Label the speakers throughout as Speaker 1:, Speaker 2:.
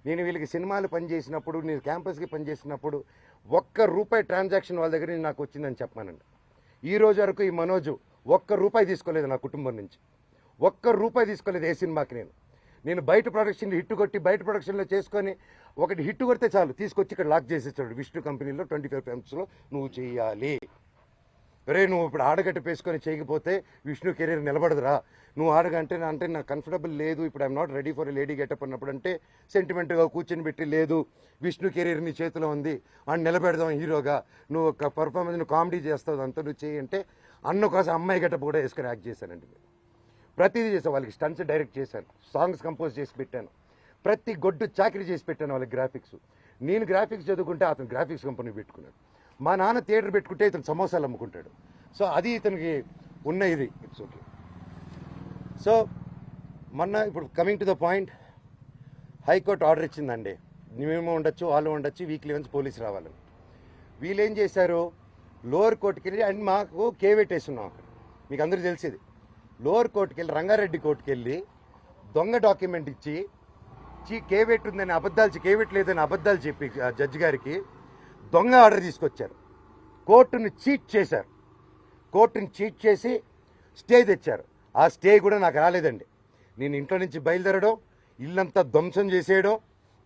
Speaker 1: నేను వీళ్ళకి సినిమాలు పనిచేసినప్పుడు, నేను క్యాంపస్కి పనిచేసినప్పుడు ₹1 ట్రాన్సాక్షన్ వాళ్ళ దగ్గర నాకు వచ్చిందని చెప్పానండి. ఈ రోజు వరకు ఈ మనోజు ₹1 తీసుకోలేదు నా కుటుంబం నుంచి. ₹1 తీసుకోలేదు ఏ సినిమాకి. నేను బయట ప్రొడక్షన్ హిట్ కొట్టి బయట ప్రొడక్షన్లో చేసుకొని ఒకటి హిట్ కొడితే చాలు తీసుకొచ్చి ఇక్కడ లాక్ చేసేస్తాడు. విష్ణు కంపెనీలో 25 filmsలో నువ్వు చేయాలి. నువ్వు ఇప్పుడు ఆడగట్టు పేసుకొని చేయకపోతే విష్ణు కెరీర్ నిలబడదురా. నువ్వు ఆడగంటే అంటే నాకు కంఫర్టబుల్ లేదు, ఇప్పుడు I'm not ready for lady getup అన్నప్పుడు అంటే సెంటిమెంట్గా కూర్చొని పెట్టి లేదు విష్ణు కెరీర్ నీ చేతిలో ఉంది, వాడిని నిలబెడదాం హీరోగా, నువ్వు ఒక పర్ఫార్మెన్స్ నువ్వు కామెడీ చేస్తావు అంతా నువ్వు చేయి అంటే అన్న కోసం అమ్మాయి గెటప్ కూడా వేసుకొని యాక్ట్ చేశానండి. ప్రతిదీ చేశాను. వాళ్ళకి స్టంట్స్ డైరెక్ట్ చేశాను, సాంగ్స్ కంపోజ్ చేసి పెట్టాను, ప్రతి గొడ్డు చాకరీ చేసి పెట్టాను వాళ్ళకి. గ్రాఫిక్స్ నేను గ్రాఫిక్స్ చదువుకుంటే అతను గ్రాఫిక్స్ కంపెనీ పెట్టుకున్నాడు. మా నాన్న థియేటర్ పెట్టుకుంటే ఇతను సమోసాలు అమ్ముకుంటాడు. సో అది ఇతనికి ఉన్న ఇది. It's okay. సో మొన్న ఇప్పుడు coming to the point, high court order ఇచ్చిందండి, మేము ఉండొచ్చు వాళ్ళు ఉండొచ్చు, వీక్లీ వన్స్ పోలీసు రావాలని. వీళ్ళు ఏం చేశారు, లోవర్ కోర్టుకి వెళ్ళి అండ్ మాకు కేవేట్ వేస్తున్నాం అక్కడ, మీకు అందరూ తెలిసేది. లోవర్ కోర్టుకి వెళ్ళి రంగారెడ్డి కోర్టుకి వెళ్ళి దొంగ డాక్యుమెంట్ ఇచ్చి కేవేట్ ఉందని అబద్ధాలు, కేవేట్ లేదని అబద్ధాలు చెప్పి జడ్జి గారికి దొంగ ఆర్డర్ తీసుకొచ్చారు. కోర్టుని చీట్ చేశారు. కోర్టుని చీట్ చేసి స్టే తెచ్చారు. ఆ స్టే కూడా నాకు రాలేదండి. నేను ఇంట్లో నుంచి బయలుదేరడం, ఇల్లంతా ధ్వంసం చేసేయడం,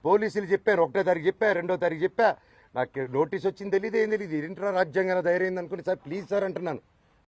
Speaker 1: పోలీసులు చెప్పారు 1వ తారీఖు చెప్పా, 2వ తారీఖు చెప్పా, నాకు నోటీస్ వచ్చింది తెలియదు, ఏం తెలియదు. ఇంట్లో రాజ్యాంగాన ధైర్యం అనుకుని సార్ ప్లీజ్ సార్ అంటున్నాను.